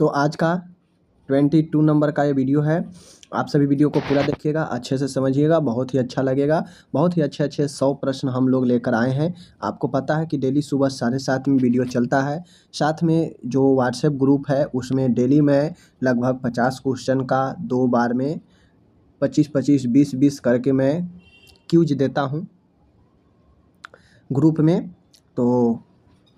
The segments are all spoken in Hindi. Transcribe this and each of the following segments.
तो आज का 22 नंबर का ये वीडियो है। आप सभी वीडियो को पूरा देखिएगा, अच्छे से समझिएगा, बहुत ही अच्छा लगेगा। बहुत ही अच्छे अच्छे 100 प्रश्न हम लोग लेकर आए हैं। आपको पता है कि डेली सुबह 7:30 में वीडियो चलता है। साथ में जो व्हाट्सएप ग्रुप है उसमें डेली मैं लगभग 50 क्वेश्चन का 2 बार में 25-25, 20-20 करके मैं क्यूज देता हूँ ग्रुप में। तो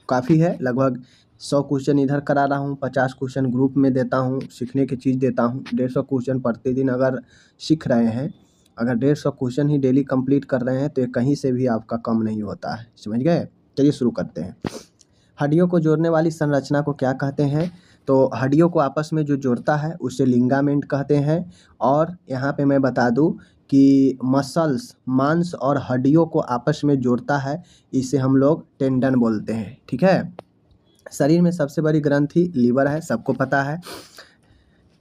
काफ़ी है, लगभग 100 क्वेश्चन इधर करा रहा हूँ, 50 क्वेश्चन ग्रुप में देता हूँ, सीखने की चीज़ देता हूँ। 150 क्वेश्चन प्रतिदिन अगर सीख रहे हैं, अगर 150 क्वेश्चन ही डेली कंप्लीट कर रहे हैं तो ये कहीं से भी आपका कम नहीं होता है। समझ गए? चलिए शुरू करते हैं। हड्डियों को जोड़ने वाली संरचना को क्या कहते हैं? तो हड्डियों को आपस में जो जोड़ता है उसे लिगामेंट कहते हैं। और यहाँ पे मैं बता दूँ कि मसल्स, मांस और हड्डियों को आपस में जोड़ता है, इसे हम लोग टेंडन बोलते हैं। ठीक है। शरीर में सबसे बड़ी ग्रंथि लीवर है, सबको पता है।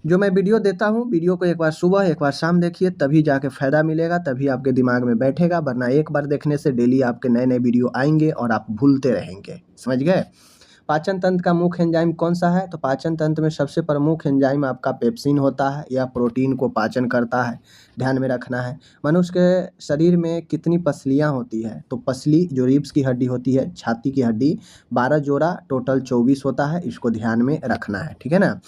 जो मैं वीडियो देता हूँ, वीडियो को एक बार सुबह एक बार शाम देखिए, तभी जाके फ़ायदा मिलेगा, तभी आपके दिमाग में बैठेगा। वरना एक बार देखने से डेली आपके नए नए वीडियो आएंगे और आप भूलते रहेंगे। समझ गए? पाचन तंत्र का मुख्य एंजाइम कौन सा है? तो पाचन तंत्र में सबसे प्रमुख एंजाइम आपका पेप्सिन होता है। यह प्रोटीन को पाचन करता है, ध्यान में रखना है। मनुष्य के शरीर में कितनी पसलियाँ होती है? तो पसली जो रिब्स की हड्डी होती है, छाती की हड्डी, 12 जोड़ा, टोटल 24 होता है। इसको ध्यान में रखना है, ठीक है ना।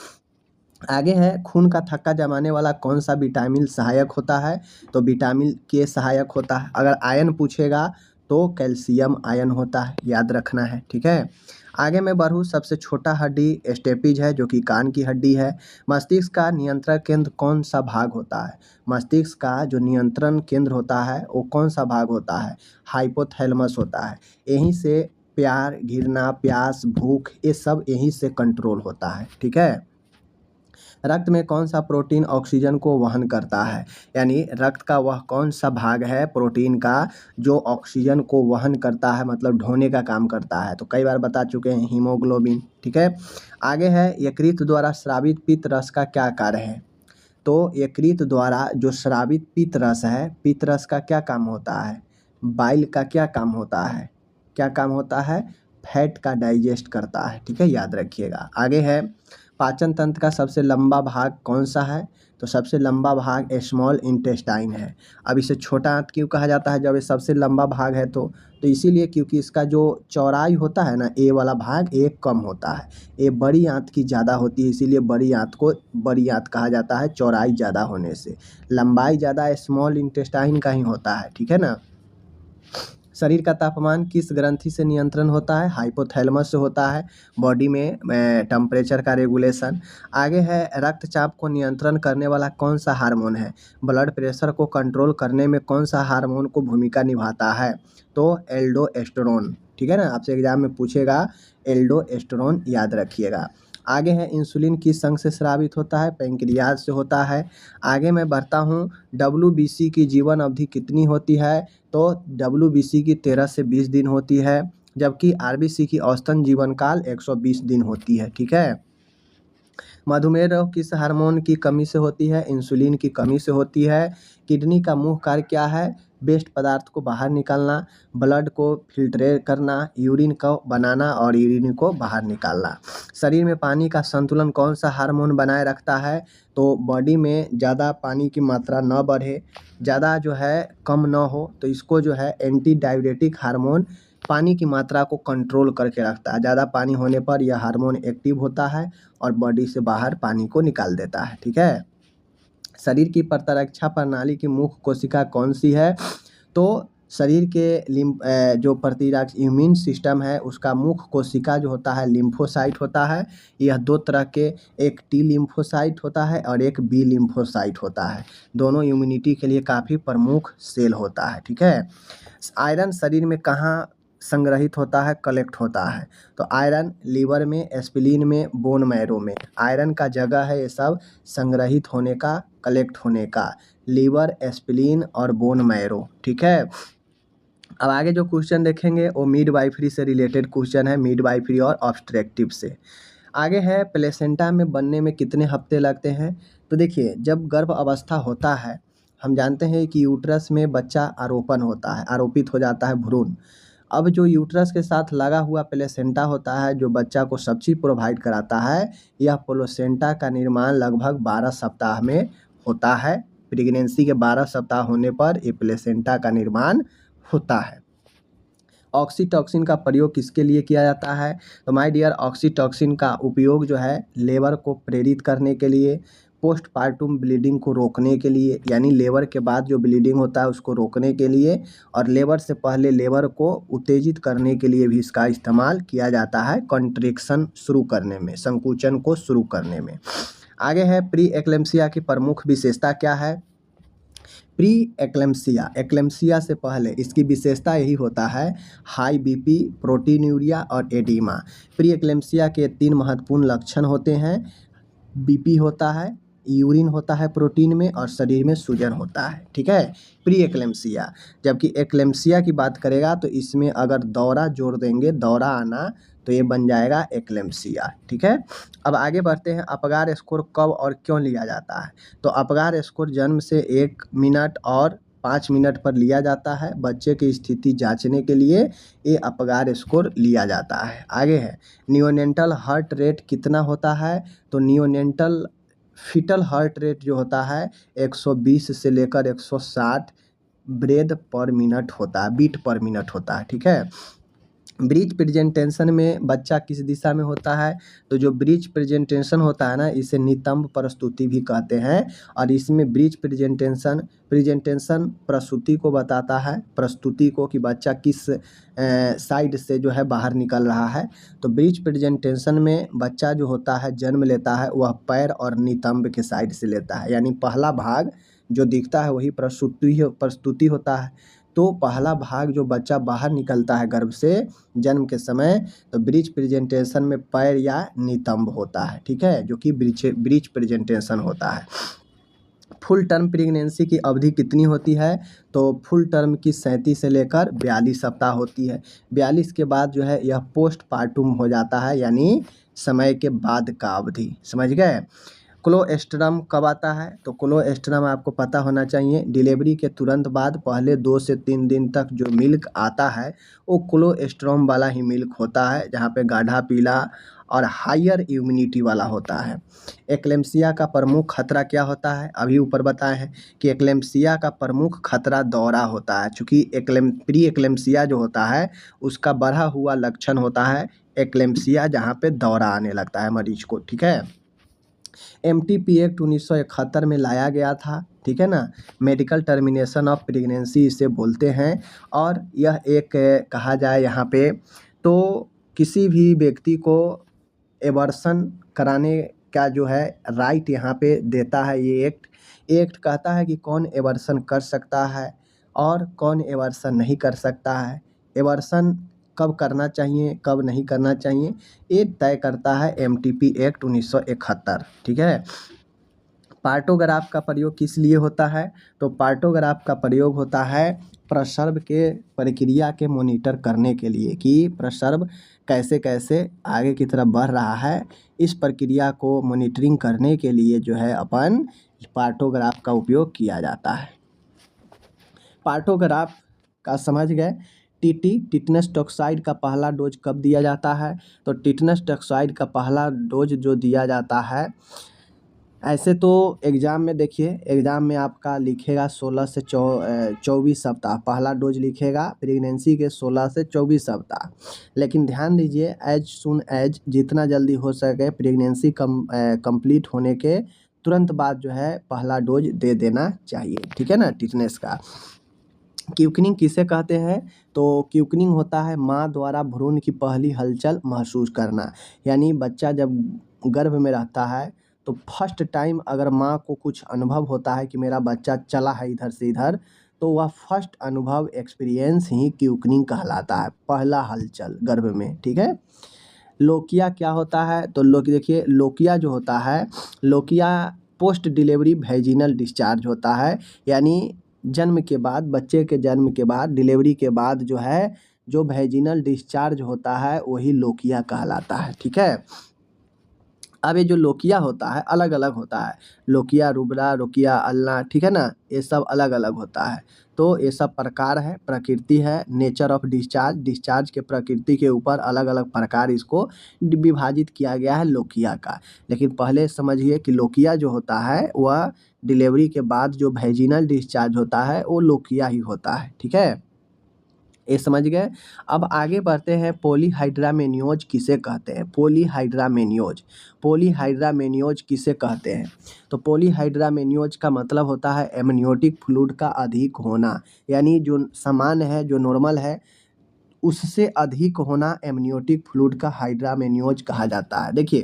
आगे है, खून का थक्का जमाने वाला कौन सा विटामिन सहायक होता है? तो विटामिन के सहायक होता है। अगर आयन पूछेगा तो कैल्शियम आयन होता है, याद रखना है, ठीक है। आगे मैं बढ़ूँ, सबसे छोटा हड्डी स्टेपिज है जो कि कान की हड्डी है। मस्तिष्क का नियंत्रण केंद्र कौन सा भाग होता है? मस्तिष्क का जो नियंत्रण केंद्र होता है वो कौन सा भाग होता है? हाइपोथैलेमस होता है। यहीं से प्यार, घृणा, प्यास, भूख, ये सब यहीं से कंट्रोल होता है, ठीक है। रक्त में कौन सा प्रोटीन ऑक्सीजन को वहन करता है? यानी रक्त का वह कौन सा भाग है प्रोटीन का जो ऑक्सीजन को वहन करता है, मतलब ढोने का काम करता है? तो कई बार बता चुके हैं, हीमोग्लोबिन, ठीक है। आगे है, यकृत द्वारा स्रावित पित्त रस का क्या कार्य है? तो यकृत द्वारा जो स्रावित पित्त रस है, पित्त रस का क्या काम होता है? बाइल का क्या काम होता है? क्या काम होता है? फैट का डाइजेस्ट करता है, ठीक है, याद रखिएगा। आगे है, पाचन तंत्र का सबसे लंबा भाग कौन सा है? तो सबसे लंबा भाग स्मॉल इंटेस्टाइन है। अब इसे छोटा आंत क्यों कहा जाता है जब ये सबसे लंबा भाग है? तो इसीलिए क्योंकि इसका जो चौड़ाई होता है ना, ए वाला भाग एक कम होता है, ये बड़ी आंत की ज़्यादा होती है, इसीलिए बड़ी आंत को बड़ी आंत कहा जाता है, चौड़ाई ज़्यादा होने से। लंबाई ज़्यादा स्मॉल इंटेस्टाइन का ही होता है, ठीक है ना। शरीर का तापमान किस ग्रंथि से नियंत्रण होता है? हाइपोथैलेमस से होता है। बॉडी में टेम्परेचर का रेगुलेशन। आगे है, रक्तचाप को नियंत्रण करने वाला कौन सा हार्मोन है? ब्लड प्रेशर को कंट्रोल करने में कौन सा हार्मोन को भूमिका निभाता है? तो एल्डोस्टेरोन, ठीक है ना। आपसे एग्जाम में पूछेगा, एल्डोस्टेरोन याद रखिएगा। आगे है, इंसुलिन किस अंग से स्रावित होता है? पैंक्रियाज से होता है। आगे मैं बढ़ता हूँ, WBC की जीवन अवधि कितनी होती है? तो WBC की 13 से 20 दिन होती है, जबकि RBC की औसतन जीवन काल 120 दिन होती है, ठीक है। मधुमेह रोग किस हार्मोन की कमी से होती है? इंसुलिन की कमी से होती है। किडनी का मुख्य कार्य क्या है? वेस्ट पदार्थ को बाहर निकालना, ब्लड को फिल्ट्रेट करना, यूरिन को बनाना और यूरिन को बाहर निकालना। शरीर में पानी का संतुलन कौन सा हार्मोन बनाए रखता है? तो बॉडी में ज़्यादा पानी की मात्रा न बढ़े, ज़्यादा जो है कम न हो, तो इसको जो है एंटी डाययूरेटिक हार्मोन पानी की मात्रा को कंट्रोल करके रखता है। ज़्यादा पानी होने पर यह हार्मोन एक्टिव होता है और बॉडी से बाहर पानी को निकाल देता है, ठीक है। शरीर की प्रतिरक्षा प्रणाली की मुख्य कोशिका कौन सी है? तो शरीर के जो प्रतिरक्षा इम्यून सिस्टम है उसका मुख्य कोशिका जो होता है लिम्फोसाइट होता है। यह दो तरह के, एक T लिम्फोसाइट होता है और एक B लिम्फोसाइट होता है। दोनों इम्यूनिटी के लिए काफ़ी प्रमुख सेल होता है, ठीक है। आयरन शरीर में कहाँ संग्रहित होता है, कलेक्ट होता है? तो आयरन लीवर में, स्प्लीन में, बोन मैरो में। आयरन का जगह है ये सब संग्रहित होने का, कलेक्ट होने का, लीवर, स्प्लीन और बोन मैरो, ठीक है। अब आगे जो क्वेश्चन देखेंगे वो मिडवाइफरी से रिलेटेड क्वेश्चन है, मिडवाइफरी और ऑब्स्ट्रक्टिव से। आगे है, प्लेसेंटा में बनने में कितने हफ्ते लगते हैं? तो देखिए, जब गर्भ अवस्था होता है, हम जानते हैं कि यूट्रस में बच्चा आरोपण होता है, आरोपित हो जाता है भ्रूण। अब जो यूट्रस के साथ लगा हुआ प्लेसेंटा होता है जो बच्चा को सब चीज़ प्रोवाइड कराता है, यह प्लेसेंटा का निर्माण लगभग 12 सप्ताह में होता है। प्रेगनेंसी के 12 सप्ताह होने पर ये प्लेसेंटा का निर्माण होता है। ऑक्सीटॉसिन का प्रयोग किसके लिए किया जाता है? तो माय डियर, ऑक्सीटॉसिन का उपयोग जो है लेबर को प्रेरित करने के लिए, पोस्टपार्टम ब्लीडिंग को रोकने के लिए, यानी लेबर के बाद जो ब्लीडिंग होता है उसको रोकने के लिए, और लेबर से पहले लेबर को उत्तेजित करने के लिए भी इसका इस्तेमाल किया जाता है, कॉन्ट्रैक्शन शुरू करने में, संकुचन को शुरू करने में। आगे है प्री एक्लेम्सिया की प्रमुख विशेषता क्या है? प्री एक्लेम्सिया, एक्लेम्सिया से पहले इसकी विशेषता यही होता है, हाई बीपी, प्रोटीनूरिया और एडीमा। प्री एक्लेम्सिया के 3 महत्वपूर्ण लक्षण होते हैं, बीपी होता है, यूरिन होता है प्रोटीन में, और शरीर में सूजन होता है। ठीक है, प्री एक्लेम्सिया। जबकि एक्लेम्सिया की बात करेगा तो इसमें अगर दौरा जोड़ देंगे, दौरा आना, तो ये बन जाएगा एक्लेम्सिया। ठीक है, अब आगे बढ़ते हैं। अपगार स्कोर कब और क्यों लिया जाता है? तो अपगार स्कोर जन्म से 1 मिनट और 5 मिनट पर लिया जाता है। बच्चे की स्थिति जांचने के लिए ये अपगार स्कोर लिया जाता है। आगे है, नियोनेंटल हार्ट रेट कितना होता है? तो नियोनेंटल फीटल हार्ट रेट जो होता है 120 से लेकर 160 ब्रेथ पर मिनट होता है, बीट पर मिनट होता है। ठीक है, ब्रीच प्रेजेंटेशन में बच्चा किस दिशा में होता है? तो जो ब्रीच प्रेजेंटेशन होता है ना, इसे नितंब प्रस्तुति भी कहते हैं, और इसमें ब्रीच प्रेजेंटेशन प्रस्तुति को बताता है, प्रस्तुति को, कि बच्चा किस साइड से जो है बाहर निकल रहा है। तो ब्रीच प्रेजेंटेशन में बच्चा जो होता है जन्म लेता है वह पैर और नितंब के साइड से लेता है, यानी पहला भाग जो दिखता है वही प्रस्तुति होता है। तो पहला भाग जो बच्चा बाहर निकलता है गर्भ से जन्म के समय, तो ब्रीच प्रेजेंटेशन में पैर या नितंब होता है। ठीक है, जो कि ब्रीच प्रेजेंटेशन होता है। फुल टर्म प्रेगनेंसी की अवधि कितनी होती है? तो फुल टर्म की 37 से लेकर 42 सप्ताह होती है। 42 के बाद जो है यह पोस्टपार्टम हो जाता है, यानी समय के बाद का अवधि। समझ गए? कोलोस्ट्रम कब आता है? तो कोलोस्ट्रम आपको पता होना चाहिए, डिलीवरी के तुरंत बाद पहले 2 से 3 दिन तक जो मिल्क आता है वो कोलोस्ट्रम वाला ही मिल्क होता है, जहाँ पे गाढ़ा पीला और हायर इम्यूनिटी वाला होता है। एक्लेम्सिया का प्रमुख खतरा क्या होता है? अभी ऊपर बताए हैं कि एक्लेम्सिया का प्रमुख खतरा दौरा होता है, चूँकि प्री एक्लेम्सिया जो होता है उसका बढ़ा हुआ लक्षण होता है एक्लेम्सिया, जहाँ पे दौरा आने लगता है मरीज को। ठीक है, MTP एक्ट 1971 में लाया गया था। ठीक है ना, मेडिकल टर्मिनेशन ऑफ प्रेगनेंसी इसे बोलते हैं, और यह एक कहा जाए यहाँ पे तो किसी भी व्यक्ति को एबॉर्शन कराने का जो है राइट यहाँ पे देता है ये एक्ट कहता है कि कौन एबॉर्शन कर सकता है और कौन एबॉर्शन नहीं कर सकता है, एबॉर्शन कब करना चाहिए कब नहीं करना चाहिए, ये तय करता है MTP एक्ट 1971। ठीक है, पार्टोग्राफ का प्रयोग किस लिए होता है? तो पार्टोग्राफ का प्रयोग होता है प्रसव के प्रक्रिया के मॉनिटर करने के लिए, कि प्रसव कैसे कैसे आगे की तरफ बढ़ रहा है, इस प्रक्रिया को मॉनिटरिंग करने के लिए जो है अपन पार्टोग्राफ का उपयोग किया जाता है। पार्टोग्राफ का समझ गए। टिटनस टॉक्साइड का पहला डोज कब दिया जाता है? तो टिटनस टॉक्साइड का पहला डोज जो दिया जाता है, ऐसे तो एग्ज़ाम में देखिए, एग्ज़ाम में आपका लिखेगा 16 से 24 सप्ताह पहला डोज लिखेगा, प्रेगनेंसी के 16 से 24 सप्ताह। लेकिन ध्यान दीजिए, एज सुन एज, जितना जल्दी हो सके प्रेगनेंसी कंप्लीट होने के तुरंत बाद जो है पहला डोज दे देना चाहिए। ठीक है ना, टिटनेस का। क्यूकनिंग किसे कहते हैं? तो क्यूकनिंग होता है माँ द्वारा भ्रूण की पहली हलचल महसूस करना, यानी बच्चा जब गर्भ में रहता है तो फर्स्ट टाइम अगर माँ को कुछ अनुभव होता है कि मेरा बच्चा चला है इधर से इधर, तो वह फर्स्ट अनुभव एक्सपीरियंस ही क्यूकनिंग कहलाता है, पहला हलचल गर्भ में। ठीक है, लोकिया क्या होता है? तो देखिए, लोकिया जो होता है, lochia post delivery vaginal discharge होता है, यानी जन्म के बाद, बच्चे के जन्म के बाद, डिलीवरी के बाद जो है जो वेजिनल डिस्चार्ज होता है वही लोकिया कहलाता है। ठीक है, अब ये जो लोकिया होता है अलग अलग होता है, लोकिया रुब्रा, लोकिया अल्ना, ठीक है ना, ये सब अलग अलग होता है। तो ये सब प्रकार है, प्रकृति है, नेचर ऑफ डिस्चार्ज, डिस्चार्ज के प्रकृति के ऊपर अलग अलग प्रकार इसको विभाजित किया गया है लोकिया का। लेकिन पहले समझिए कि लोकिया जो होता है वह डिलीवरी के बाद जो वेजिनल डिस्चार्ज होता है वो लोकिया ही होता है, ठीक है, ये समझ गए। अब आगे बढ़ते हैं, पॉलीहाइड्रामेनियोज किसे कहते हैं, पॉलीहाइड्रामेनियोज, पॉलीहाइड्रामेनियोज किसे कहते हैं। तो पॉलीहाइड्रामेनियोज का मतलब होता है एमनियोटिक फ्लूइड का अधिक होना, यानी जो सामान्य है, जो नॉर्मल है, उससे अधिक होना एमनियोटिक फ्लूइड का हाइड्रामेनियोज कहा जाता है। देखिए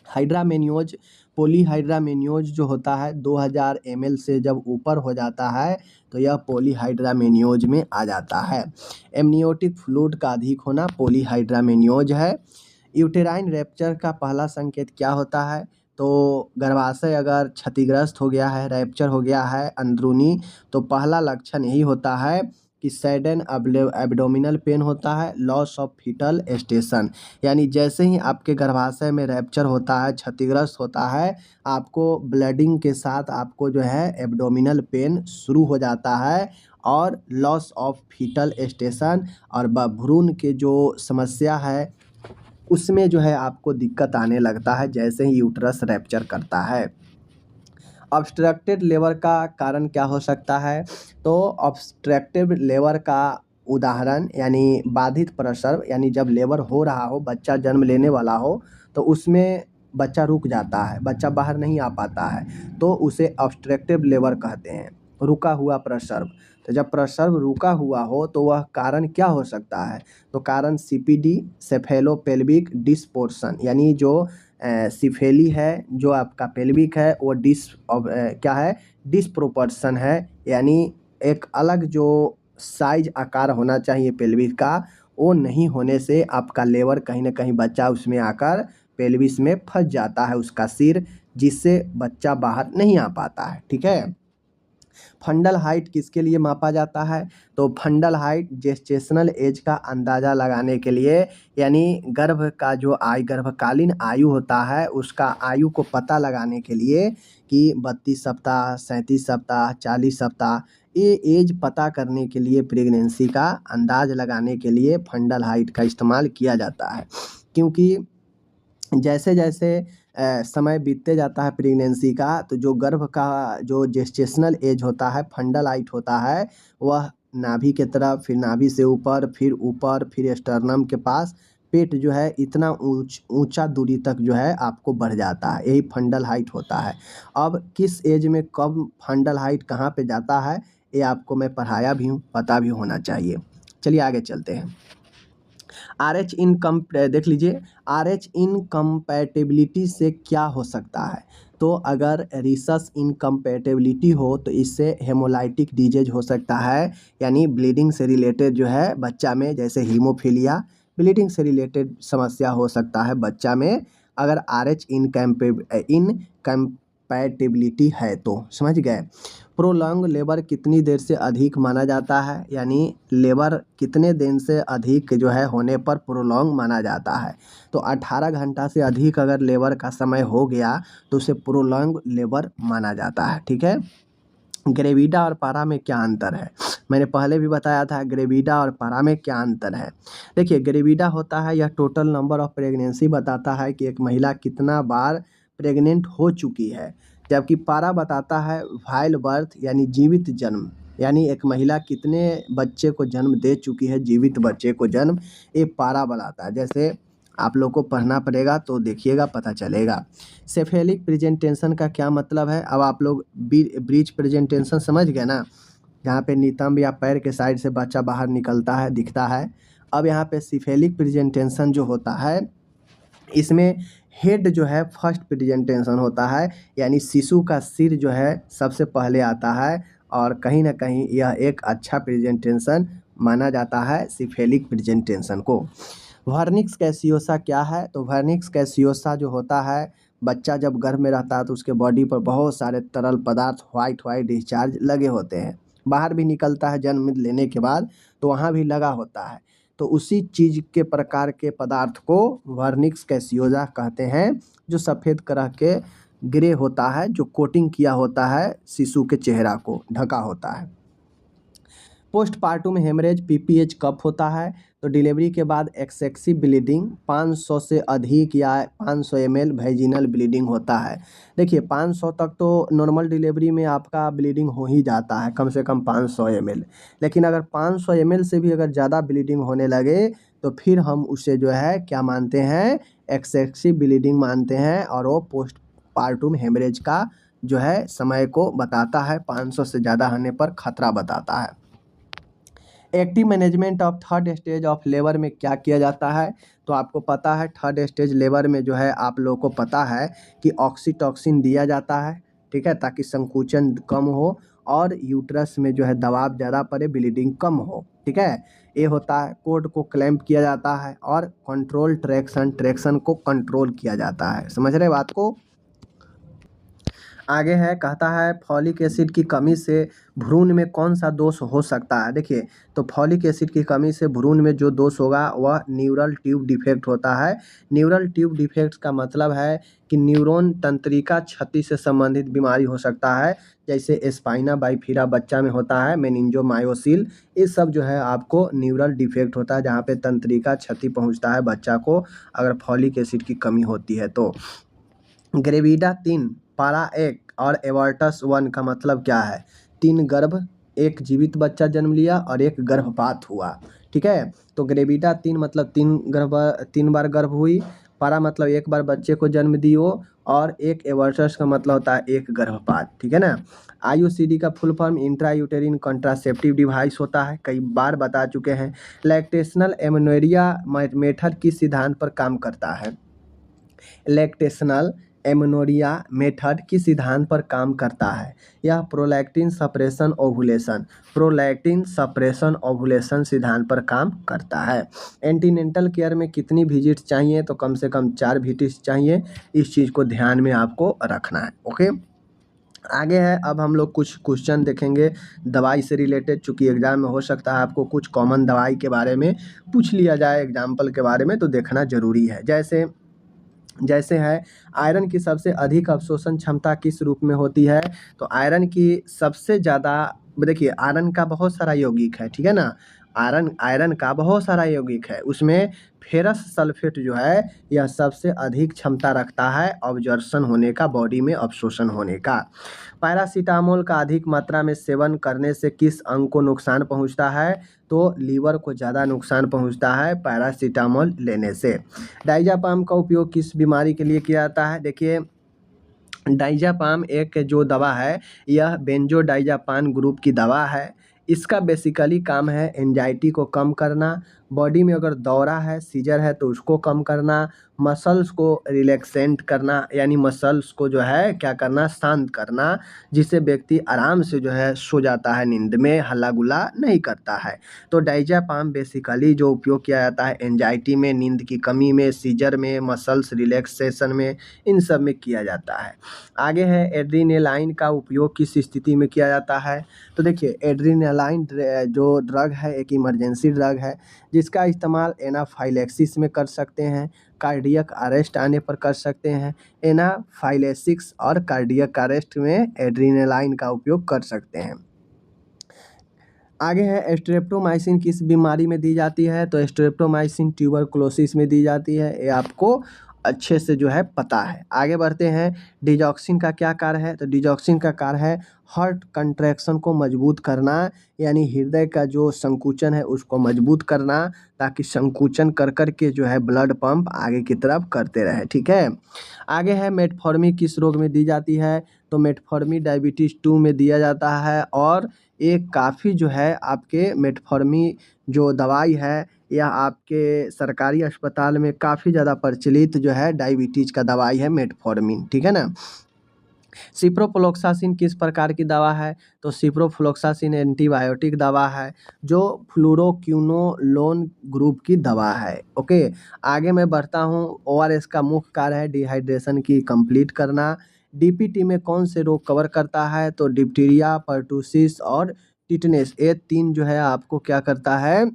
हाइड्रामेनियोज, पॉलीहाइड्रामेनियोज जो होता है 2000 ml से जब ऊपर हो जाता है तो यह पॉलीहाइड्रामेनियोज में आ जाता है। एमनियोटिक फ्लूइड का अधिक होना पॉलीहाइड्रामेनियोज है। यूटेराइन रैप्चर का पहला संकेत क्या होता है, तो गर्भाशय अगर क्षतिग्रस्त हो गया है, रैप्चर हो गया है अंदरूनी, तो पहला लक्षण यही होता है कि सडन एब्डोमिनल पेन होता है, लॉस ऑफ फीटल स्टेशन, यानी जैसे ही आपके गर्भाशय में रैप्चर होता है, क्षतिग्रस्त होता है, आपको ब्लीडिंग के साथ आपको जो है एब्डोमिनल पेन शुरू हो जाता है, और लॉस ऑफ फीटल स्टेशन और भ्रूण के जो समस्या है उसमें जो है आपको दिक्कत आने लगता है जैसे ही यूट्रस रैप्चर करता है। ऑब्स्ट्रक्टेड लेबर का कारण क्या हो सकता है, तो ऑब्स्ट्रक्टिव लेबर का उदाहरण यानी बाधित प्रसव, यानी जब लेबर हो रहा हो, बच्चा जन्म लेने वाला हो, तो उसमें बच्चा रुक जाता है, बच्चा बाहर नहीं आ पाता है, तो उसे ऑब्स्ट्रक्टिव लेबर कहते हैं, रुका हुआ प्रसव। तो जब प्रसव रुका हुआ हो तो वह कारण क्या हो सकता है, तो कारण सीपीडी, सेफेलोपेल्विक डिस्पोर्शन, यानी जो सिफेली है, जो आपका पेल्विक है वो क्या है, डिसप्रोपोर्शन है, यानी एक अलग जो साइज आकार होना चाहिए पेल्विक का वो नहीं होने से आपका लेबर कहीं ना कहीं बच्चा उसमें आकर पेल्विस में फंस जाता है उसका सिर, जिससे बच्चा बाहर नहीं आ पाता है, ठीक है। फंडल हाइट किसके लिए मापा जाता है, तो फंडल हाइट जेस्टेशनल एज का अंदाज़ा लगाने के लिए, यानी गर्भ का जो गर्भकालीन आयु होता है उसका आयु को पता लगाने के लिए कि 32 सप्ताह, 37 सप्ताह, 40 सप्ताह, ये एज पता करने के लिए, प्रेगनेंसी का अंदाज लगाने के लिए फंडल हाइट का इस्तेमाल किया जाता है। क्योंकि जैसे जैसे समय बीतते जाता है प्रेगनेंसी का, तो जो गर्भ का जो जेस्टेशनल एज होता है, फंडल हाइट होता है, वह नाभि के तरफ, फिर नाभि से ऊपर, फिर स्टर्नम के पास, पेट जो है इतना ऊंचा दूरी तक जो है आपको बढ़ जाता है, यही फंडल हाइट होता है। अब किस एज में कब फंडल हाइट कहाँ पे जाता है ये आपको मैं पढ़ाया भी हूँ, पता भी होना चाहिए। चलिए आगे चलते हैं। RH देख लीजिए, RH इनकम्पैटिबिलिटी से क्या हो सकता है, तो अगर रिसस इनकम्पैटिबिलिटी हो तो इससे हेमोलाइटिक डिजीज हो सकता है, यानी ब्लीडिंग से रिलेटेड जो है बच्चा में, जैसे हीमोफीलिया, ब्लीडिंग से रिलेटेड समस्या हो सकता है बच्चा में अगर RH इनकम्पैटिबिलिटी है तो, समझ गए। प्रोलॉन्ग लेबर कितनी देर से अधिक माना जाता है, यानी लेबर कितने दिन से अधिक जो है होने पर प्रोलॉन्ग माना जाता है, तो 18 घंटा से अधिक अगर लेबर का समय हो गया तो उसे प्रोलॉन्ग लेबर माना जाता है, ठीक है। ग्रेविडा और पारा में क्या अंतर है, मैंने पहले भी बताया था ग्रेविडा और पारा में क्या अंतर है। देखिए ग्रेविडा होता है, यह टोटल नंबर ऑफ प्रेगनेंसी बताता है कि एक महिला कितना बार प्रेग्नेंट हो चुकी है, जबकि पारा बताता है वाइल्ड बर्थ, यानी जीवित जन्म, यानी एक महिला कितने बच्चे को जन्म दे चुकी है, जीवित बच्चे को जन्म, ये पारा बताता है। जैसे आप लोग को पढ़ना पड़ेगा तो देखिएगा पता चलेगा। सेफेलिक प्रेजेंटेशन का क्या मतलब है, अब आप लोग ब्रीच प्रेजेंटेशन समझ गए ना, जहाँ पे नितंब या पैर के साइड से बच्चा बाहर निकलता है, दिखता है। अब यहाँ पे सिफेलिक प्रेजेंटेशन जो होता है इसमें हेड जो है फर्स्ट प्रेजेंटेशन होता है, यानी शिशु का सिर जो है सबसे पहले आता है, और कहीं ना कहीं यह एक अच्छा प्रेजेंटेशन माना जाता है सिफेलिक प्रेजेंटेशन को। वर्निक्स कैसियोसा क्या है, तो वर्निक्स कैसियोसा जो होता है, बच्चा जब गर्भ में रहता है तो उसके बॉडी पर बहुत सारे तरल पदार्थ वाइट डिस्चार्ज लगे होते हैं, बाहर भी निकलता है जन्म लेने के बाद तो वहाँ भी लगा होता है। तो उसी चीज़ के प्रकार के पदार्थ को वर्निक्स गैसियोसा कहते हैं, जो सफ़ेद कलर के ग्रे होता है, जो कोटिंग किया होता है, शिशु के चेहरा को ढका होता है। पोस्टपार्टम हेमरेज पीपीएच कफ होता है, तो डिलीवरी के बाद एक्सेसिव ब्लीडिंग 500 से अधिक या 500 ml वैजिनल ब्लीडिंग होता है। देखिए 500 तक तो नॉर्मल डिलीवरी में आपका ब्लीडिंग हो ही जाता है, कम से कम 500 ml। लेकिन अगर 500 ml से भी अगर ज़्यादा ब्लीडिंग होने लगे तो फिर हम उसे जो है क्या मानते हैं, एक्सेसिव ब्लीडिंग मानते हैं, और वो पोस्टपार्टम हेमरेज का जो है समय को बताता है, 500 से ज़्यादा होने पर खतरा बताता है। Active management of third stage of labour में क्या किया जाता है, तो आपको पता है थर्ड स्टेज लेबर में जो है आप लोगों को पता है कि ऑक्सीटॉसिन दिया जाता है, ठीक है, ताकि संकुचन कम हो और यूट्रस में जो है दबाव ज़्यादा पड़े, ब्लीडिंग कम हो, ठीक है। ये होता है, कोड को क्लैंप किया जाता है, और कंट्रोल ट्रैक्शन को कंट्रोल किया जाता है। समझ रहे बात को। आगे है, कहता है फॉलिक एसिड की कमी से भ्रूण में कौन सा दोष हो सकता है। देखिए तो फॉलिक एसिड की कमी से भ्रूण में जो दोष होगा वह न्यूरल ट्यूब डिफेक्ट होता है। न्यूरल ट्यूब डिफेक्ट का मतलब है कि न्यूरॉन तंत्रिका क्षति से संबंधित बीमारी हो सकता है, जैसे स्पाइना बाइफिरा बच्चा में होता है, मेनिंजोमायोसिल, ये सब जो है आपको न्यूरल डिफेक्ट होता है, जहाँ पे तंत्रिका क्षति पहुँचता है बच्चा को अगर फॉलिक एसिड की कमी होती है तो। ग्रेविडा 3 पारा 1 और एवर्टस 1 का मतलब क्या है, 3 गर्भ, एक जीवित बच्चा जन्म लिया और एक गर्भपात हुआ, ठीक है। तो ग्रेविडा 3 मतलब 3 बार गर्भ हुई, पारा मतलब एक बार बच्चे को जन्म दियो, और एक एवर्टस का मतलब होता है एक गर्भपात, ठीक है ना। आईयूसीडी का full form intra यूटेरिन contraceptive device होता है, कई बार बता चुके हैं। लैक्टेशनल एमेनोरिया मेथड किस सिद्धांत पर काम करता है। लैक्टेशनल एमेनोरिया मेथड किस सिद्धांत पर काम करता है। यह प्रोलैक्टिन सप्रेशन ओवुलेशन सिद्धांत पर काम करता है। एंटीनेंटल केयर में कितनी विजिट्स चाहिए, तो कम से कम 4 विजिट्स चाहिए, इस चीज़ को ध्यान में आपको रखना है। ओके, आगे है, अब हम लोग कुछ क्वेश्चन देखेंगे दवाई से रिलेटेड, चूँकि एग्जाम में हो सकता है आपको कुछ कॉमन दवाई के बारे में पूछ लिया जाए, एग्जाम्पल के बारे में, तो देखना जरूरी है। जैसे है आयरन की सबसे अधिक अवशोषण क्षमता किस रूप में होती है, तो आयरन की सबसे ज़्यादा, देखिए आयरन का बहुत सारा यौगिक है, ठीक है ना, आयरन का बहुत सारा यौगिक है, उसमें फेरस सल्फेट जो है यह सबसे अधिक क्षमता रखता है अब्जॉर्प्शन होने का, बॉडी में अवशोषण होने का। पैरासीटामोल का अधिक मात्रा में सेवन करने से किस अंग को नुकसान पहुंचता है, तो लीवर को ज़्यादा नुकसान पहुंचता है पैरासीटामोल लेने से। डाइजापाम का उपयोग किस बीमारी के लिए किया जाता है। देखिए डाइजापाम एक जो दवा है, यह बेंजोडाइजापान ग्रुप की दवा है। इसका बेसिकली काम है एंजाइटी को कम करना, बॉडी में अगर दौरा है, सीजर है, तो उसको कम करना, मसल्स को रिलैक्सेंट करना, यानी मसल्स को जो है क्या करना, शांत करना, जिससे व्यक्ति आराम से जो है सो जाता है, नींद में हल्ला गुल्ला नहीं करता है। तो डाइजापाम बेसिकली जो उपयोग किया जाता है एंजाइटी में, नींद की कमी में, सीजर में, मसल्स रिलैक्सेशन में, इन सब में किया जाता है। आगे है एड्रीनालाइन का उपयोग किस स्थिति में किया जाता है, तो देखिए एड्रीनालाइन जो ड्रग है एक इमरजेंसी ड्रग है, जिसका इस्तेमाल एनाफाइलेक्सिस में कर सकते हैं, कार्डियक अरेस्ट आने पर कर सकते हैं। एनाफाइलेक्सिस और कार्डियक अरेस्ट में एड्रीनालाइन का उपयोग कर सकते हैं। आगे है स्ट्रेप्टोमाइसिन किस बीमारी में दी जाती है, तो स्ट्रेप्टोमाइसिन ट्यूबरकुलोसिस में दी जाती है, ये आपको अच्छे से जो है पता है। आगे बढ़ते हैं, डिजॉक्सिन का क्या कार्य है, तो डिजॉक्सिन का कार्य है हार्ट कंट्रैक्शन को मजबूत करना, यानी हृदय का जो संकुचन है उसको मजबूत करना, ताकि संकुचन कर कर के जो है ब्लड पंप आगे की तरफ करते रहे, ठीक है। आगे है मेटफॉर्मिन किस रोग में दी जाती है, तो मेटफॉर्मिन डायबिटीज़ 2 में दिया जाता है, और एक काफ़ी जो है आपके मेटफॉर्मिन जो दवाई है यह आपके सरकारी अस्पताल में काफ़ी ज़्यादा प्रचलित जो है डायबिटीज़ का दवाई है मेटफॉर्मिन, ठीक है ना। सिप्रोफ्लोक्सासिन किस प्रकार की दवा है, तो सिप्रोफ्लोक्सासिन एंटीबायोटिक दवा है जो फ्लूरोक्विनोलोन ग्रुप की दवा है। ओके, आगे मैं बढ़ता हूँ। ओआरएस का मुख्य कार्य है डिहाइड्रेशन की कंप्लीट करना। डीपीटी में कौन से रोग कवर करता है, तो डिप्टीरिया, पर्टूसिस और टिटनेस, ये 3 जो है आपको क्या करता है,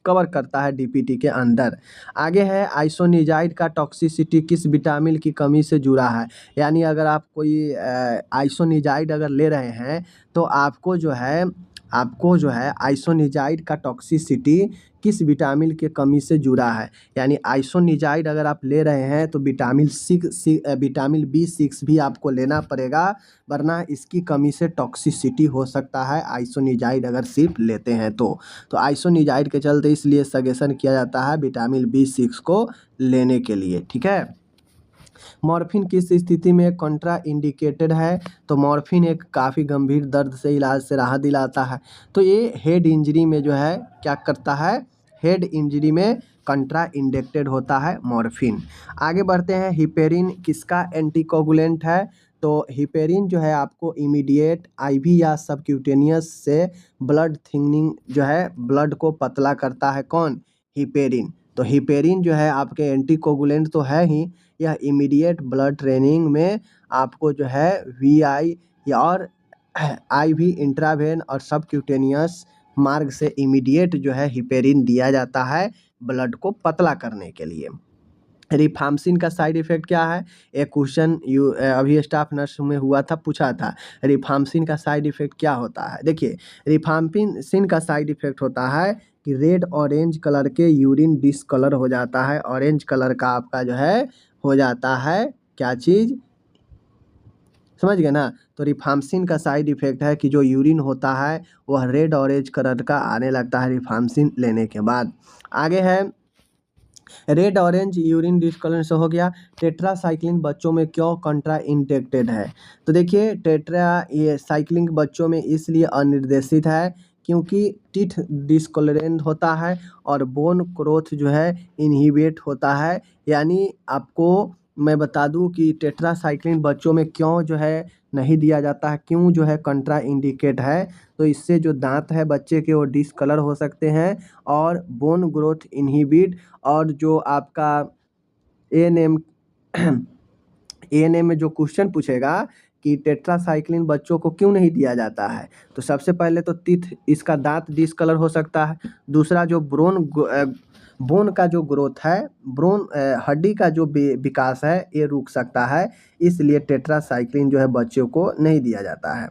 कवर करता है डीपीटी के अंदर। आगे है आइसोनिजाइड का टॉक्सिसिटी किस विटामिन की कमी से जुड़ा है। यानी अगर आप कोई आइसोनिजाइड अगर ले रहे हैं तो आपको जो है आइसोनिजाइड का टॉक्सिसिटी किस विटामिन के कमी से जुड़ा है। यानी आइसोनिजाइड अगर आप ले रहे हैं तो विटामिन B6 भी आपको लेना पड़ेगा, वरना इसकी कमी से टॉक्सिसिटी हो सकता है आइसोनिजाइड अगर सिर्फ लेते हैं तो आइसोनिजाइड के चलते इसलिए सजेशन किया जाता है विटामिन B6 को लेने के लिए। ठीक है। मॉर्फिन किस स्थिति में कॉन्ट्रा इंडिकेटेड है। तो मॉर्फिन एक काफ़ी गंभीर दर्द से इलाज से राहत दिलाता है। तो ये हेड इंजरी में जो है क्या करता है, हेड इंजरी में कंट्रा इंडिकेटेड होता है मॉर्फिन। आगे बढ़ते हैं, हिपेरिन किसका एंटीकोगुलेंट है। तो हिपेरिन जो है आपको इमीडिएट आईवी या सबक्यूटेनियस से ब्लड थिनिंग जो है ब्लड को पतला करता है। कौन, हिपेरिन। तो हिपेरिन जो है आपके एंटीकोगुलेंट तो है ही, यह इमीडिएट ब्लड ट्रेनिंग में आपको जो है वीआई या और आईवी इंट्रावेन और सबक्यूटेनियस मार्ग से इमीडिएट जो है हिपेरिन दिया जाता है ब्लड को पतला करने के लिए। रिफाम्सिन का साइड इफ़ेक्ट क्या है। एक क्वेश्चन अभी स्टाफ नर्स में हुआ था, पूछा था रिफाम्सिन का साइड इफ़ेक्ट क्या होता है। देखिए रिफाम्सिन का साइड इफ़ेक्ट होता है कि रेड ऑरेंज कलर के यूरिन डिसकलर हो जाता है, ऑरेंज कलर का आपका जो है हो जाता है क्या चीज़, समझ गए ना। तो रिफाम्सिन का साइड इफ़ेक्ट है कि जो यूरिन होता है वह रेड ऑरेंज कलर का आने लगता है रिफाम्सिन लेने के बाद। आगे है रेड ऑरेंज यूरिन डिस्कलर से हो गया। टेट्रासाइक्लिन बच्चों में क्यों कंट्रा इंडिकेटेड है। तो देखिए ये साइक्लिंग बच्चों में इसलिए अनिर्देशित है क्योंकि टीथ डिस्कलरेंट होता है और बोन ग्रोथ जो है इनहिबिट होता है। यानी आपको मैं बता दूं कि टेट्रासाइक्लिन बच्चों में क्यों जो है नहीं दिया जाता है, क्यों जो है कंट्रा इंडिकेट है। तो इससे जो दांत है बच्चे के वो डिसकलर हो सकते हैं और बोन ग्रोथ इनहिबिट, और जो आपका एएनएम एएनएम में जो क्वेश्चन पूछेगा कि टेट्रासाइक्लिन बच्चों को क्यों नहीं दिया जाता है, तो सबसे पहले तो टीथ इसका दांत डिसकलर हो सकता है। दूसरा जो बोन का जो ग्रोथ है, हड्डी का जो विकास है ये रुक सकता है, इसलिए टेट्रासाइक्लिन जो है बच्चों को नहीं दिया जाता है।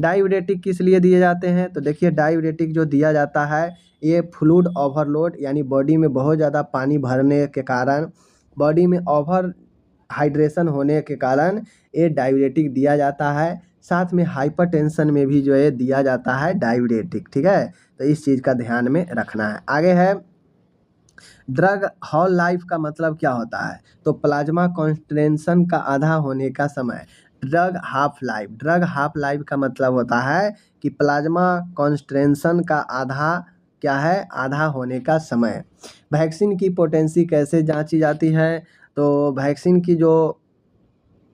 डायूरेटिक किस लिए दिए जाते हैं। तो देखिए डायूरेटिक जो दिया जाता है ये फ्लूइड ओवरलोड, यानी बॉडी में बहुत ज़्यादा पानी भरने के कारण, बॉडी में ओवर हाइड्रेशन होने के कारण ये डायूरेटिक दिया जाता है। साथ में हाइपरटेंशन में भी जो है दिया जाता है डायूरेटिक। ठीक है, तो इस चीज़ का ध्यान में रखना है। आगे है ड्रग हॉल लाइफ का मतलब क्या होता है। तो प्लाज्मा कॉन्सेंट्रेशन का आधा होने का समय। ड्रग हाफ लाइफ का मतलब होता है कि प्लाज्मा कॉन्सेंट्रेशन का आधा क्या है, आधा होने का समय। वैक्सीन की पोटेंसी कैसे जांची जाती है। तो वैक्सीन की जो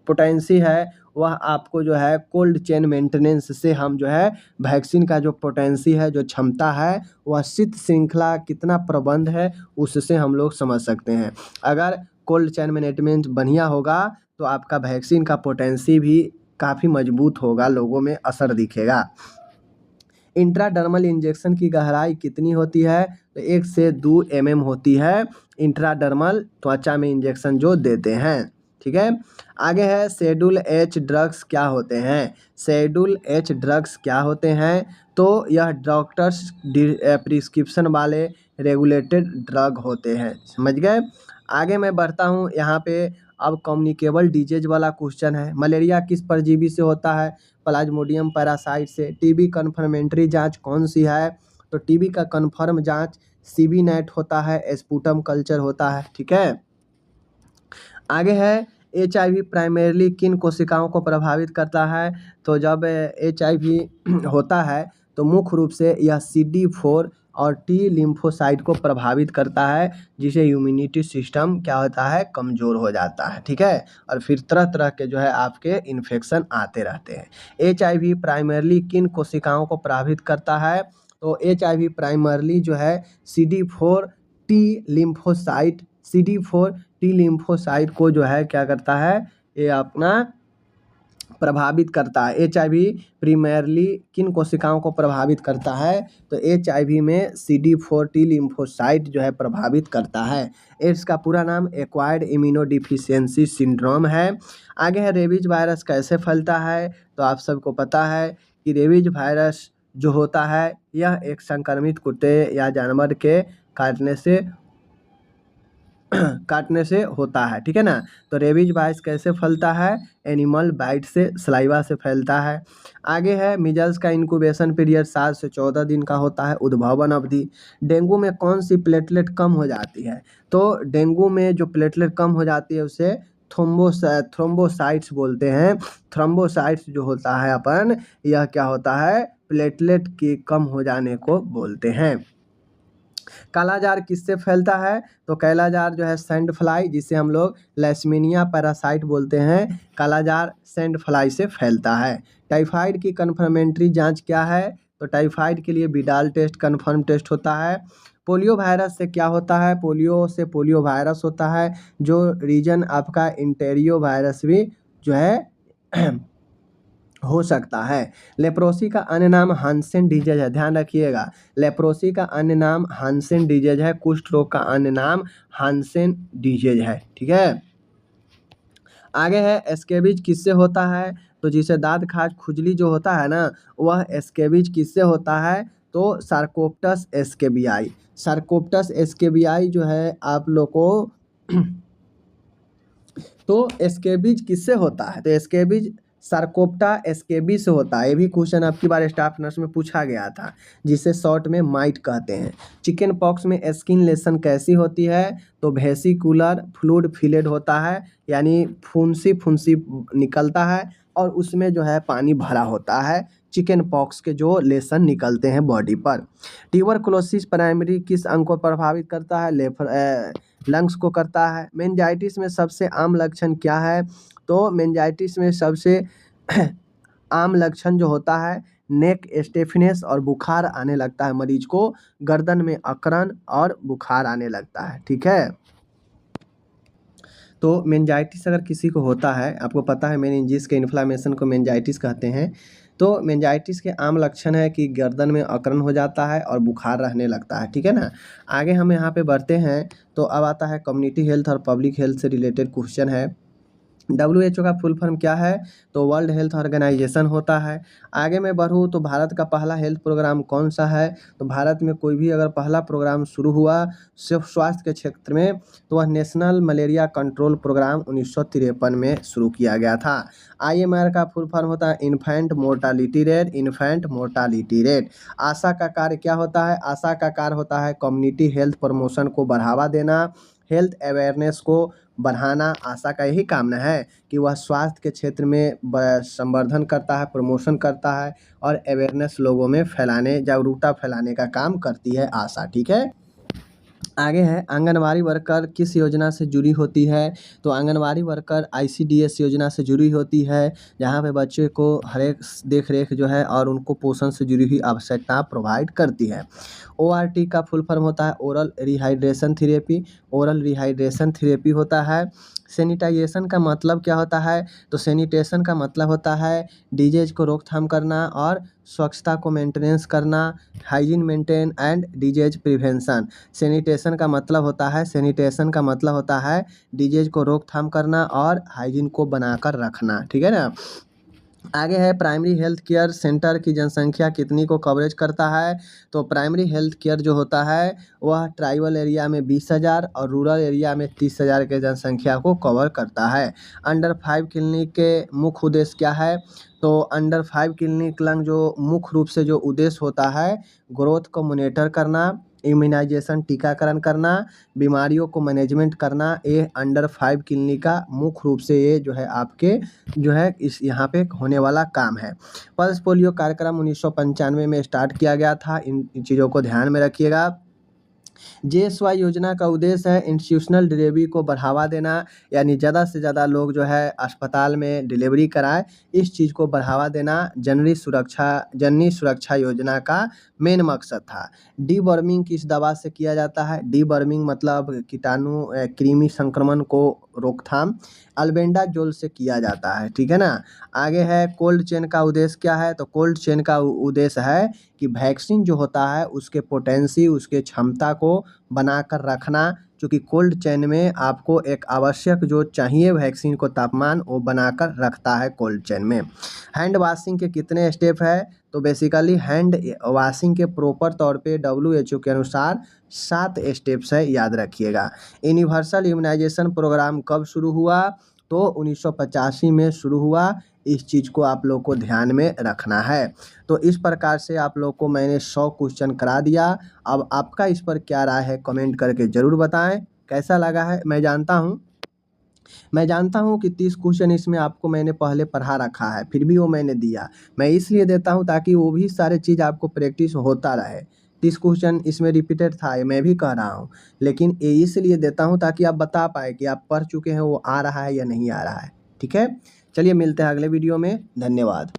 पोटेंसी है वह आपको जो है कोल्ड चेन मेंटेनेंस से हम जो है वैक्सीन का जो पोटेंसी है, जो क्षमता है, वह शीत श्रृंखला कितना प्रबंध है उससे हम लोग समझ सकते हैं। अगर कोल्ड चेन मैनेजमेंट बढ़िया होगा तो आपका वैक्सीन का पोटेंसी भी काफ़ी मजबूत होगा, लोगों में असर दिखेगा। इंट्राडर्मल इंजेक्शन की गहराई कितनी होती है। तो 1 से 2 mm होती है इंट्राडर्मल त्वचा में इंजेक्शन जो देते हैं। ठीक है, आगे है शेड्यूल एच ड्रग्स क्या होते हैं। शेड्यूल एच ड्रग्स क्या होते हैं। तो यह डॉक्टर्स प्रिस्क्रिप्शन वाले रेगुलेटेड ड्रग होते हैं, समझ गए। आगे मैं बढ़ता हूँ, यहाँ पे अब कम्युनिकेबल डिजीज वाला क्वेश्चन है। मलेरिया किस परजीवी से होता है। प्लाज्मोडियम पैरासाइट से। टीबी कन्फर्मेंट्री जांच कौन सी है। तो टीबी का कन्फर्म जांच सीबी नेट होता है, स्पूटम कल्चर होता है। ठीक है, आगे है HIV प्राइमरीली किन कोशिकाओं को प्रभावित करता है। तो जब HIV होता है तो मुख्य रूप से यह CD4 और T लिम्फोसाइट को प्रभावित करता है, जिसे इम्यूनिटी सिस्टम क्या होता है, कमज़ोर हो जाता है। ठीक है, और फिर तरह तरह के जो है आपके इन्फेक्शन आते रहते हैं। HIV प्राइमरीली किन कोशिकाओं को प्रभावित करता है। तो HIV प्राइमरीली जो है CD4 T लिम्फोसाइट को जो है क्या करता है, ये अपना प्रभावित करता है। HIV प्राइमरली किन कोशिकाओं को प्रभावित करता है? तो HIV में CD4 टी लिम्फोसाइट जो है प्रभावित करता है। एड्स का पूरा नाम एक्वायर्ड इम्यूनोडिफिशियेंसी सिंड्रोम है। आगे है रेबीज वायरस कैसे फैलता है? तो आप सबको पता है कि रेबीज वायरस जो होता है यह एक संक्रमित कुत्ते या जानवर के काटने से होता है, ठीक है ना। तो रेबीज वायरस कैसे फैलता है? एनिमल बाइट से, सलाइवा से फैलता है। आगे है मिजल्स का इंक्यूबेशन पीरियड 7 से 14 दिन का होता है। उद्भावन अवधि। डेंगू में कौन सी प्लेटलेट कम हो जाती है? तो डेंगू में जो प्लेटलेट कम हो जाती है उसे थ्रोम्बोसाइट्स बोलते हैं। थ्रोम्बोसाइट्स जो होता है अपन, यह क्या होता है? प्लेटलेट के कम हो जाने को बोलते हैं। कालाजार किससे फैलता है? तो कालाजार जो है सैंड फ्लाई, जिसे हम लोग लेशमीनिया पैरासाइट बोलते हैं, कालाजार सैंड फ्लाई से फैलता है। टाइफाइड की कन्फर्मेंट्री जांच क्या है? तो टाइफाइड के लिए विडाल टेस्ट कन्फर्म टेस्ट होता है। पोलियो वायरस से क्या होता है? पोलियो से पोलियो वायरस होता है, जो रीजन आपका इंटेरियो वायरस भी जो है हो सकता है। लेप्रोसी का अन्य नाम हांसेन डिजीज है, ध्यान रखिएगा। लेप्रोसी का अन्य नाम हांसेन डिजीज है। कुष्ठ रोग का अन्य नाम हांसेन डिजीज है, ठीक है। आगे है स्कैबिज किससे होता है? तो जिसे दांत खाज खुजली जो होता है ना, वह स्कैबिज किससे होता है? तो सार्कोप्टस एस्केबियाई। सार्कोप्टस एस्केबियाई जो है आप लोग को तो स्कैबिज किससे होता है? तो स्कैबिज सार्कोप्टा स्कैबी से होता है। ये भी क्वेश्चन आपकी बार स्टाफ नर्स में पूछा गया था, जिसे शॉर्ट में माइट कहते हैं। चिकन पॉक्स में स्किन लेशन कैसी होती है? तो वेसिकुलर फ्लूइड फिलेड होता है, यानी फुंसी फुंसी निकलता है और उसमें जो है पानी भरा होता है। चिकन पॉक्स के जो लेशन निकलते हैं बॉडी पर। ट्यूबरकुलोसिस प्राइमरी किस अंग को प्रभावित करता है? लंग्स को करता है। मेनिंजाइटिस में सबसे आम लक्षण क्या है? तो मेनिंजाइटिस में सबसे आम लक्षण जो होता है, नेक स्टिफनेस और बुखार आने लगता है मरीज को, गर्दन में अकड़न और बुखार आने लगता है, ठीक है। तो मेनिंजाइटिस अगर किसी को होता है, आपको पता है मेनिंजिस के इन्फ्लामेशन को मेनिंजाइटिस कहते हैं। तो मेनिंजाइटिस के आम लक्षण है कि गर्दन में अकड़न हो जाता है और बुखार रहने लगता है, ठीक है ना। आगे हम यहाँ पे बढ़ते हैं, तो अब आता है कम्युनिटी हेल्थ और पब्लिक हेल्थ से रिलेटेड क्वेश्चन है। WHO का फुल फॉर्म क्या है? तो वर्ल्ड हेल्थ ऑर्गेनाइजेशन होता है। आगे मैं बढ़ूँ तो भारत का पहला हेल्थ प्रोग्राम कौन सा है? तो भारत में कोई भी अगर पहला प्रोग्राम शुरू हुआ सिर्फ स्वास्थ्य के क्षेत्र में, तो वह नेशनल मलेरिया कंट्रोल प्रोग्राम 1953 में शुरू किया गया था। IMR का फुल फॉर्म होता है infant mortality rate. Infant mortality rate. ASHA का कार्य क्या होता है? आशा का कार्य होता है कम्युनिटी हेल्थ प्रमोशन को बढ़ावा देना, हेल्थ अवेयरनेस को बढ़ाना। आशा का यही कामना है कि वह स्वास्थ्य के क्षेत्र में संवर्धन करता है, प्रमोशन करता है और अवेयरनेस लोगों में फैलाने, जागरूकता फैलाने का काम करती है आशा, ठीक है। आगे है आंगनवाड़ी वर्कर किस योजना से जुड़ी होती है? तो आंगनवाड़ी वर्कर ICDS योजना से जुड़ी होती है, जहाँ पे बच्चे को हर एक देख रेख जो है और उनको पोषण से जुड़ी हुई आवश्यकता प्रोवाइड करती है। ORT का फुल फॉर्म होता है oral rehydration therapy. Oral rehydration therapy होता है। सैनिटाइजेशन का मतलब क्या होता है? तो सैनिटेशन का मतलब होता है डिजीज को रोकथाम करना और स्वच्छता को मेंटेनेंस करना, hygiene maintain and disease prevention. Sanitation का मतलब होता है डिजीज को रोकथाम करना और हाइजीन को बनाकर रखना, ठीक है ना। आगे है प्राइमरी हेल्थ केयर सेंटर की जनसंख्या कितनी को कवरेज करता है? तो प्राइमरी हेल्थ केयर जो होता है वह ट्राइबल एरिया में 20,000 और रूरल एरिया में 30,000 के जनसंख्या को कवर करता है। अंडर 5 क्लिनिक के मुख्य उद्देश्य क्या है? तो अंडर 5 क्लिनिक लंग जो मुख्य रूप से जो उद्देश्य होता है, ग्रोथ को मॉनिटर करना, इम्यूनाइजेशन टीकाकरण करना, बीमारियों को मैनेजमेंट करना, ये अंडर 5 क्लिनिक का मुख्य रूप से ये जो है आपके जो है इस यहाँ पे होने वाला काम है। पल्स पोलियो कार्यक्रम 1995 में स्टार्ट किया गया था। इन चीज़ों को ध्यान में रखिएगा। JSY योजना का उद्देश्य है इंस्टीट्यूशनल डिलीवरी को बढ़ावा देना, यानी ज़्यादा से ज़्यादा लोग जो है अस्पताल में डिलीवरी कराएं, इस चीज़ को बढ़ावा देना जननी सुरक्षा योजना का मेन मकसद था। डीवर्मिंग किस दवा से किया जाता है? डीवर्मिंग मतलब कीटाणु कृमि संक्रमण को रोकथाम। अल्बेंडाजोल से किया जाता है, ठीक है ना। आगे है कोल्ड चेन का उद्देश्य क्या है, तो कोल्ड चेन का उद्देश्य है कि वैक्सीन जो होता है उसके पोटेंसी, उसके क्षमता को बनाकर रखना, क्योंकि कोल्ड चेन में आपको एक आवश्यक जो चाहिए वैक्सीन को तापमान वो बनाकर रखता है कोल्ड चेन में। हैंड वॉशिंग के कितने स्टेप है, तो बेसिकली हैंड वॉशिंग के प्रॉपर तौर पे WHO के अनुसार 7 स्टेप्स है, याद रखिएगा। यूनिवर्सल इम्यूनाइजेशन प्रोग्राम कब शुरू हुआ, तो 1985 में शुरू हुआ। इस चीज़ को आप लोग को ध्यान में रखना है। तो इस प्रकार से आप लोग को मैंने 100 क्वेश्चन करा दिया। अब आपका इस पर क्या राय है कमेंट करके ज़रूर बताएं, कैसा लगा है। मैं जानता हूँ कि 30 क्वेश्चन इसमें आपको मैंने पहले पढ़ा रखा है, फिर भी वो मैंने दिया। मैं इसलिए देता हूँ ताकि वो भी सारे चीज़ आपको प्रैक्टिस होता रहे। 30 क्वेश्चन इसमें रिपीटेड था, ये मैं भी कह रहा हूँ, लेकिन ये इसलिए देता हूँ ताकि आप बता पाए कि आप पढ़ चुके हैं, वो आ रहा है या नहीं आ रहा है। ठीक है, चलिए मिलते हैं अगले वीडियो में। धन्यवाद।